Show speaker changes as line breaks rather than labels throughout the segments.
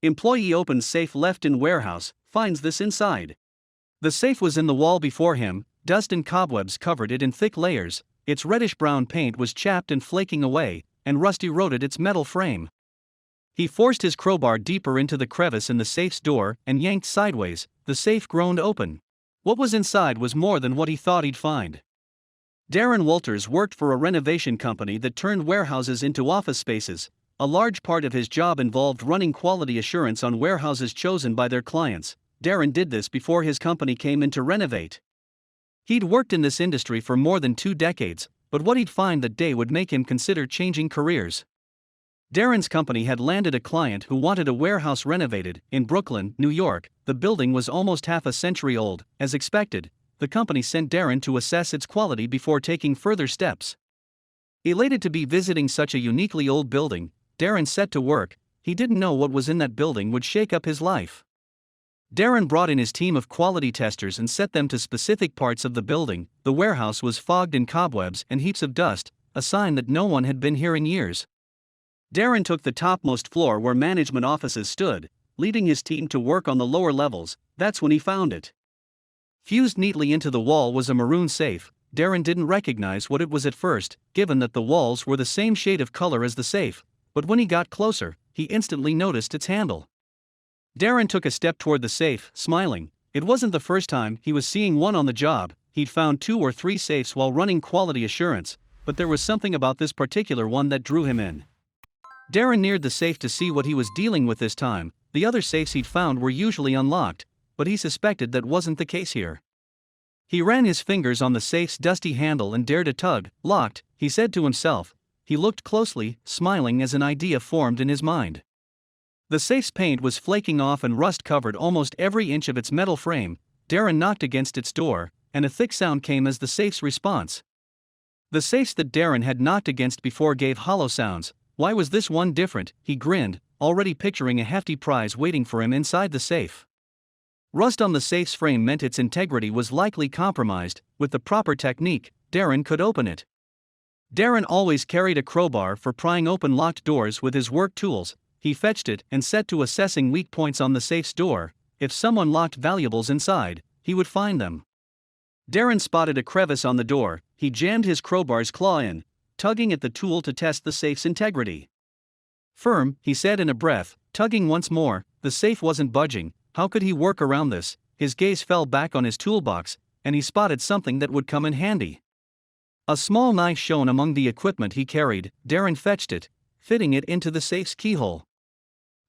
Employee opens safe left in warehouse, finds this inside. The safe was in the wall before him, dust and cobwebs covered it in thick layers, its reddish-brown paint was chapped and flaking away, and rust eroded its metal frame. He forced his crowbar deeper into the crevice in the safe's door and yanked sideways. The safe groaned open. What was inside was more than what he thought he'd find. Darren Walters worked for a renovation company that turned warehouses into office spaces. A large part of his job involved running quality assurance on warehouses chosen by their clients. Darren did this before his company came in to renovate. He'd worked in this industry for more than 2 decades, but what he'd find that day would make him consider changing careers. Darren's company had landed a client who wanted a warehouse renovated in Brooklyn, New York. The building was almost half a century old. As expected, the company sent Darren to assess its quality before taking further steps. Elated to be visiting such a uniquely old building, Darren set to work. He didn't know what was in that building would shake up his life. Darren brought in his team of quality testers and set them to specific parts of the building. The warehouse was fogged in cobwebs and heaps of dust, a sign that no one had been here in years. Darren took the topmost floor where management offices stood, leading his team to work on the lower levels. That's when he found it. Fused neatly into the wall was a maroon safe. Darren didn't recognize what it was at first, given that the walls were the same shade of color as the safe, but when he got closer, he instantly noticed its handle. Darren took a step toward the safe, smiling. It wasn't the first time he was seeing one on the job. He'd found 2 or 3 safes while running quality assurance, but there was something about this particular one that drew him in. Darren neared the safe to see what he was dealing with this time. The other safes he'd found were usually unlocked, but he suspected that wasn't the case here. He ran his fingers on the safe's dusty handle and dared a tug. Locked, he said to himself. He looked closely, smiling as an idea formed in his mind. The safe's paint was flaking off and rust covered almost every inch of its metal frame. Darren knocked against its door, and a thick sound came as the safe's response. The safes that Darren had knocked against before gave hollow sounds. Why was this one different? He grinned, already picturing a hefty prize waiting for him inside the safe. Rust on the safe's frame meant its integrity was likely compromised. With the proper technique, Darren could open it. Darren always carried a crowbar for prying open locked doors with his work tools. He fetched it and set to assessing weak points on the safe's door. If someone locked valuables inside, he would find them. Darren spotted a crevice on the door. He jammed his crowbar's claw in, tugging at the tool to test the safe's integrity. Firm, he said in a breath, tugging once more. The safe wasn't budging. How could he work around this? His gaze fell back on his toolbox, and he spotted something that would come in handy. A small knife shone among the equipment he carried. Darren fetched it, fitting it into the safe's keyhole.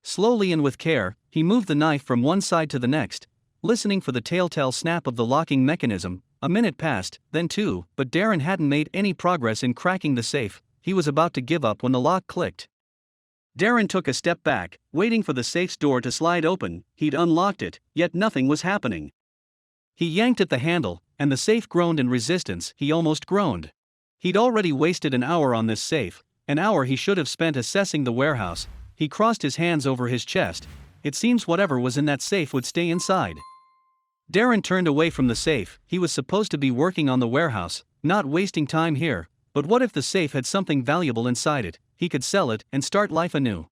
Slowly and with care, he moved the knife from one side to the next, listening for the telltale snap of the locking mechanism. A minute passed, then 2, but Darren hadn't made any progress in cracking the safe. He was about to give up when the lock clicked. Darren took a step back, waiting for the safe's door to slide open. He'd unlocked it, yet nothing was happening. He yanked at the handle, and the safe groaned in resistance. He almost groaned. He'd already wasted an hour on this safe, an hour he should have spent assessing the warehouse. He crossed his hands over his chest. It seems whatever was in that safe would stay inside. Darren turned away from the safe. He was supposed to be working on the warehouse, not wasting time here. But what if the safe had something valuable inside it? He could sell it and start life anew.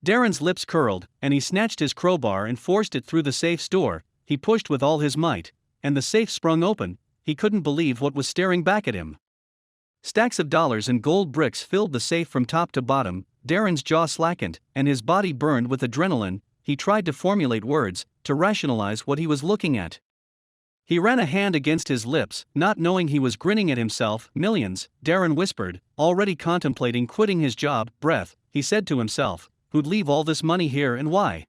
Darren's lips curled, and he snatched his crowbar and forced it through the safe's door. He pushed with all his might, and the safe sprung open. He couldn't believe what was staring back at him. Stacks of dollars and gold bricks filled the safe from top to bottom. Darren's jaw slackened, and his body burned with adrenaline. He tried to formulate words, to rationalize what he was looking at. He ran a hand against his lips, not knowing he was grinning at himself. Millions, Darren whispered, already contemplating quitting his job. Breath, he said to himself, who'd leave all this money here and why?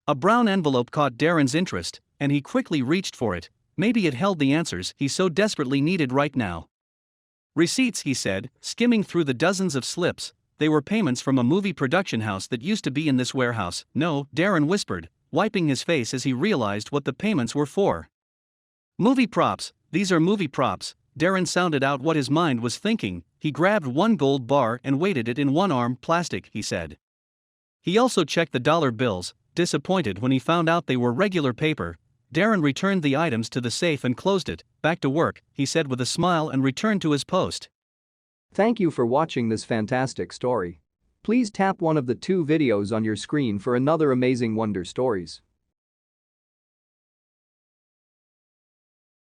A brown envelope caught Darren's interest, and he quickly reached for it. Maybe it held the answers he so desperately needed right now. Receipts, he said, skimming through the dozens of slips. They were payments from a movie production house that used to be in this warehouse. No, Darren whispered, wiping his face as he realized what the payments were for. Movie props, these are movie props. Darren sounded out what his mind was thinking. He grabbed one gold bar and weighted it in one arm. Plastic, he said. He also checked the dollar bills, disappointed when he found out they were regular paper. Darren returned the items to the safe and closed it. Back to work, he said with a smile and returned to his post.
Thank you for watching this fantastic story. Please tap one of the two videos on your screen for another amazing wonder stories.